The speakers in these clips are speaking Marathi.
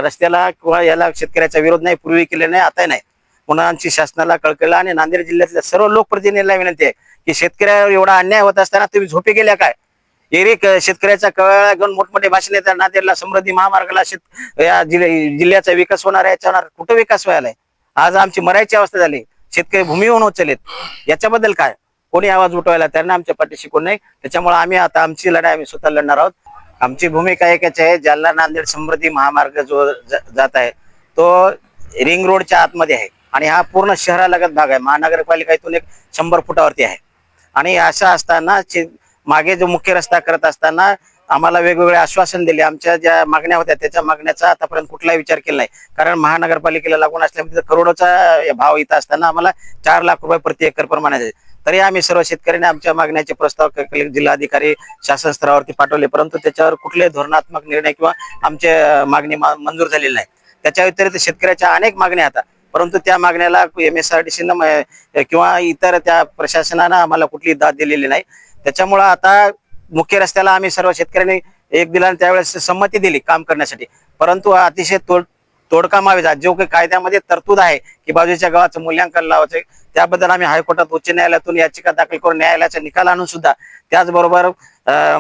रस्त्याला किंवा याला शेतकऱ्याचा विरोध नाही, पूर्वी केले नाही, आता नाही. म्हणून आमची शासनाला कळकळलं आणि नांदेड जिल्ह्यातल्या सर्व लोकप्रतिनिधींना विनंती आहे की शेतकऱ्यावर एवढा अन्याय होत असताना तुम्ही झोपे गेल्या काय? शेतकऱ्याचा कळा घेऊन मोठमोठे भाषण येतात. नांदेडला समृद्धी महामार्गाला या जिल्ह्याचा विकास होणार आहे, याच्यावर कुठं विकास व्हायलाय? आज आमची मरायची अवस्था झाली, शेतकरी भूमीहून होत चालेत. याच्याबद्दल काय कोणी आवाज उठवायला त्यांना आमच्या पाठीशी कोण नाही. त्याच्यामुळे आम्ही आता आमची लढाई आम्ही स्वतः लढणार आहोत. आमची भूमिका एकच आहे, जालना नांदेड समृद्धी महामार्ग जो जात आहे तो रिंग रोडच्या आतमध्ये आहे आणि हा पूर्ण शहरालगत भाग आहे. महानगरपालिकेतून एक 100 फुटावरती आहे. आणि असं असताना मागे जो मुख्य रस्ता करत असताना आम्हाला वेगवेगळे आश्वासन दिले. आमच्या ज्या मागण्या होत्या त्याच्या मागण्याचा आतापर्यंत कुठलाही विचार केला नाही. कारण महानगरपालिकेला लागून असल्यामुळे करोडोचा भाव इथं असताना आम्हाला 4 लाख रुपये प्रति एकर प्रमाणे, तरी आम्ही सर्व शेतकऱ्यांनी आमच्या मागण्याचे प्रस्ताव जिल्हाधिकारी शासन स्तरावरती पाठवले, परंतु त्याच्यावर कुठले धोरणात्मक निर्णय किंवा आमच्या मागणी मंजूर झालेली नाही. त्याच्या व्यतिरिक्त शेतकऱ्याच्या अनेक मागण्या आता, परंतु त्या मागण्याला MSRDC किंवा इतर त्या प्रशासनानं आम्हाला कुठली दाद दिलेली नाही. त्याच्यामुळं आता मुख्य रस्त्याला आम्ही सर्व शेतकऱ्यांनी एक दिला आणि त्यावेळेस संमती दिली काम करण्यासाठी, परंतु अतिशय तोडका मावेजा जो काही कायद्यामध्ये तरतूद आहे की बाजूच्या गावाचं मूल्यांकन लावायचं, त्याबद्दल आम्ही हायकोर्टात उच्च न्यायालयातून याचिका दाखल करून न्यायालयाचा निकाल आणून सुद्धा, त्याचबरोबर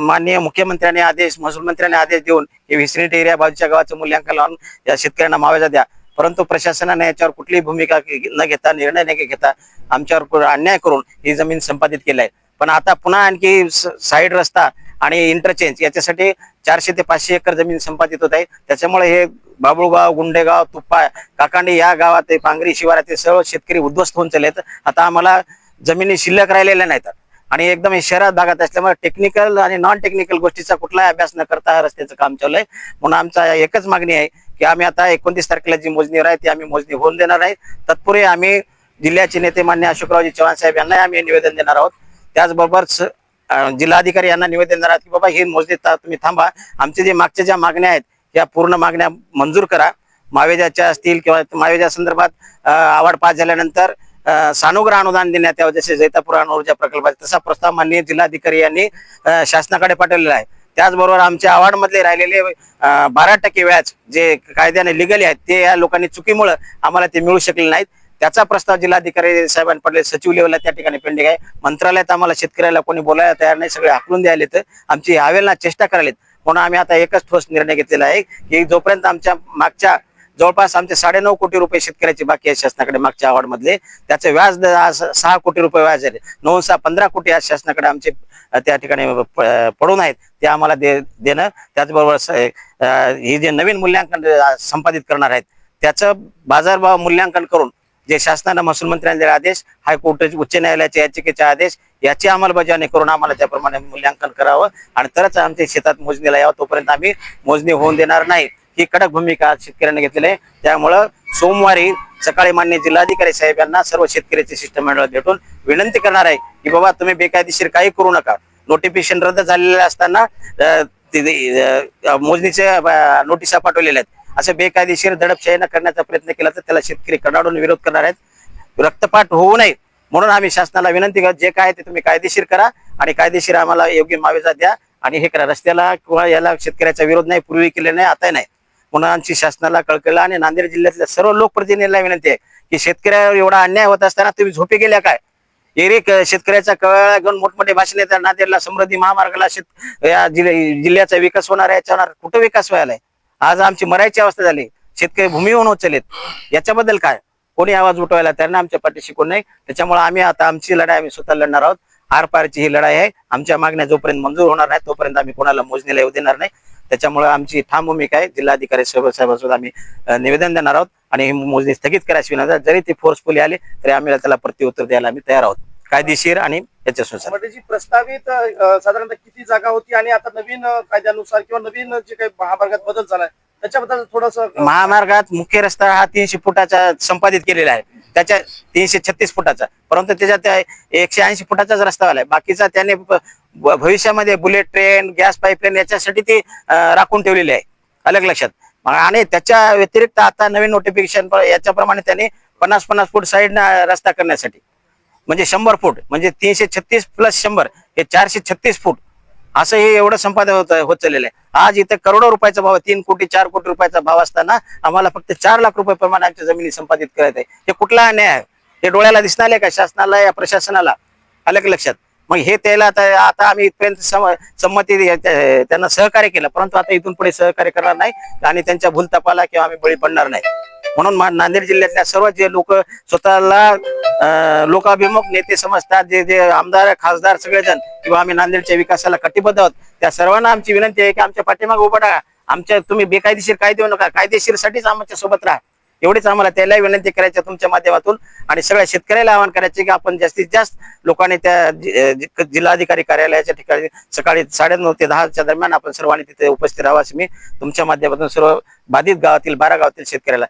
माननीय मुख्यमंत्र्यांनी आदेश, महसूल मंत्र्यांनी आदेश देऊन हे विसनिटी एरिया बाजूच्या गावाचं मूल्यांकन लावून या शेतकऱ्यांना मावेजा द्या, परंतु प्रशासनाने याच्यावर कुठलीही भूमिका न घेता, निर्णय न घेता आमच्यावर अन्याय करून ही जमीन संपादित केली आहे. पण आता पुन्हा आणखी साईड रस्ता आणि इंटरचेंज याच्यासाठी 400 ते 500 एकर जमीन संपादित होत आहे. त्याच्यामुळे हे बाबुळगाव, गुंडेगाव, तुप्पा, काकांडी या गावात, पांगरी शिवारातील सर्व शेतकरी उद्ध्वस्त होऊन चाललेत. आता आम्हाला जमिनी शिल्लक राहिलेल्या नाहीत आणि एकदम हे शहरात भागात असल्यामुळे टेक्निकल आणि नॉन टेक्निकल गोष्टीचा कुठलाही अभ्यास न करता रस्त्याचं काम चालू आहे. म्हणून आमचा एकच मागणी आहे की आम्ही आता 29 तारखेला जी मोजणीवर आहे ती आम्ही मोजणी होऊन देणार आहे. तत्पूर्वी आम्ही जिल्ह्याचे नेते मान्य अशोकरावजी चव्हाण साहेब यांना आम्ही निवेदन देणार आहोत. त्याचबरोबर जिल्हाधिकारी यांना निवेदन देणार आहोत की बाबा ही मोजणी तुम्ही थांबा, आमचे जे मागच्या ज्या मागण्या आहेत या पूर्ण मागण्या मंजूर करा. मावेजाच्या असतील किंवा मावेजा संदर्भात अवॉर्ड पास झाल्यानंतर सानुग्रह अनुदान देण्यात यावं, जसे जैतापूर ऊर्जा प्रकल्पाचा तसा प्रस्ताव माननीय जिल्हाधिकारी यांनी शासनाकडे पाठवलेला आहे. त्याचबरोबर आमच्या अवॉर्ड मधले राहिलेले 12% व्याज जे कायद्याने लिगली आहेत ते या लोकांनी चुकीमुळे आम्हाला ते मिळू शकले नाहीत. त्याचा प्रस्ताव जिल्हाधिकारी साहेबांनी पडले, सचिव लेवलला त्या ठिकाणी पेंडिंग आहे. मंत्रालयात आम्हाला शेतकऱ्याला कोणी बोलायला तयार नाही, सगळे हाकलून द्यायला तर आमची हवेलना चेष्टा करायलेत. म्हणून आम्ही आता एकच ठोस निर्णय घेतलेला आहे की जोपर्यंत आमच्या मागच्या जवळपास आमचे 9.5 कोटी रुपये शेतकऱ्याची बाकी आहे शासनाकडे मागच्या अवॉर्ड मधले, त्याचं व्याज 6 कोटी रुपये व्याज आहे. 9-15 कोटी आज शासनाकडे आमचे त्या ठिकाणी पडून आहेत, ते आम्हाला देणं. त्याचबरोबर हे जे नवीन मूल्यांकन संपादित करणार आहेत त्याचं बाजारभाव मूल्यांकन करून जे शासनानं महसूल मंत्र्यांनी दिले आदेश, हायकोर्ट, उच्च न्यायालयाच्या याचिकेचे आदेश याची अंमलबजावणी करून आम्हाला त्याप्रमाणे मूल्यांकन करावं आणि तरच आमच्या शेतात मोजणीला यावं. तोपर्यंत आम्ही मोजणी होऊन देणार नाही, ही कडक भूमिका शेतकऱ्यांनी घेतलेली आहे. त्यामुळं सोमवारी सकाळी मान्य जिल्हाधिकारी साहेब यांना सर्व शेतकऱ्याचे शिष्टमंडळ भेटून विनंती करणार आहे की बाबा तुम्ही बेकायदेशीर काही करू नका. नोटिफिकेशन रद्द झालेले असताना मोजणीचे नोटिसा पाठवलेल्या आहेत. असं बेकायदेशीर दडपशाही करण्याचा प्रयत्न केला तर त्याला शेतकरी कडाडून विरोध करणार आहेत. रक्तपात होऊ नये म्हणून आम्ही शासनाला विनंती करतो, जे काय ते तुम्ही कायदेशीर करा आणि कायदेशीर आम्हाला योग्य मावेजा द्या आणि हे करा. रस्त्याला किंवा याला शेतकऱ्याचा विरोध नाही, पूर्वी केले नाही, आता नाही. म्हणून आमची शासनाला कळकळलं आणि नांदेड जिल्ह्यातल्या सर्व लोकप्रतिनिधींना विनंती आहे की शेतकऱ्यावर एवढा अन्याय होत असताना तुम्ही झोपे गेल्या काय? शेतकऱ्याचा कळा घेऊन मोठमोठे भाषण येतात. नांदेडला समृद्धी महामार्गाला या जिल्ह्याचा विकास होणार आहे, याच्यावर कुठं विकास व्हायलाय? आज आमची मरायची अवस्था झाली, शेतकरी भूमीहून होत चालेत. याच्याबद्दल काय कोणी आवाज उठवायला त्यांना आमच्या पाठीशी कोण नाही. त्याच्यामुळे आम्ही आता आमची लढाई आम्ही स्वतः लढणार आहोत. आरपारची ही लढाई आहे. आमच्या मागण्या जोपर्यंत मंजूर होणार नाही तोपर्यंत आम्ही कोणाला मोजणीला येऊ देणार नाही. त्याच्यामुळे आमची ठाम भूमिका आहे. जिल्हाधिकारी साहेबांसोबत आम्ही निवेदन देणार आहोत आणि ही मोजणी स्थगित करायची विनंती. जरी ती फोर्सफुली आली तरी आम्ही त्याला प्रत्युत्तर द्यायला आम्ही तयार आहोत, कायदेशीर आणि याच्यानुसार. जी प्रस्तावित साधारणतः किती जागा होती आणि आता नवीन कायद्यानुसार किंवा नवीन जे काही महामार्गात बदल झालाय त्याच्याबद्दल थोडस. महामार्गात मुख्य रस्ता हा 300 फुटाचा संपादित केलेला आहे, त्याच्या 336 फुटाचा, परंतु त्याच्यात 180 फुटाचाच रस्ता आलाय. बाकीचा त्याने भविष्यामध्ये बुलेट ट्रेन, गॅस पाईपलाईन याच्यासाठी ते राखून ठेवलेले आहे, अलग लक्षात. आणि त्याच्या व्यतिरिक्त आता नवीन नोटिफिकेशन याच्याप्रमाणे त्याने 50-50 फूट साईड रस्ता करण्यासाठी, म्हणजे 100 फूट, म्हणजे 336 + 100 हे 436 फूट असं हे एवढं संपादन होत चाललेलं आहे. आज इथे करोडो रुपयाचा भाव, 3 कोटी 4 कोटी रुपयाचा भाव असताना आम्हाला फक्त 4 लाख रुपये प्रमाणे आमच्या जमिनी संपादित करायचं आहे. हे कुठला अन्याय आहे? हे डोळ्याला दिसणार का शासनाला या प्रशासनाला? आलं का लक्षात? मग हे त्याला आता आम्ही इथपर्यंत संमती त्यांना सहकार्य केलं, परंतु आता इथून पुढे सहकार्य करणार नाही आणि त्यांच्या भूलथापाला किंवा आम्ही बळी पडणार नाही. म्हणून नांदेड जिल्ह्यातल्या सर्व जे लोक स्वतःला लोकाभिमुख नेते समजतात, जे जे आमदार खासदार सगळेजण, किंवा आम्ही नांदेडच्या विकासाला कटिबद्ध आहोत, त्या सर्वांना आमची विनंती आहे की आमच्या पाठीमागे उभा राहा. आमच्या तुम्ही बेकायदेशीर काय देऊ नका, कायदेशीरसाठीच आमच्या सोबत राहा. एवढीच आम्हाला त्याला विनंती करायची तुमच्या माध्यमातून. आणि सगळ्या शेतकऱ्याला आवाहन करायचे की आपण जास्तीत जास्त लोकांनी त्या जिल्हाधिकारी कार्यालयाच्या ठिकाणी सकाळी 9:30 ते 10च्या दरम्यान आपण सर्वांनी तिथे उपस्थित राहावं, अशी मी तुमच्या माध्यमातून सर्व बाधित गावातील 12 गावातील शेतकऱ्याला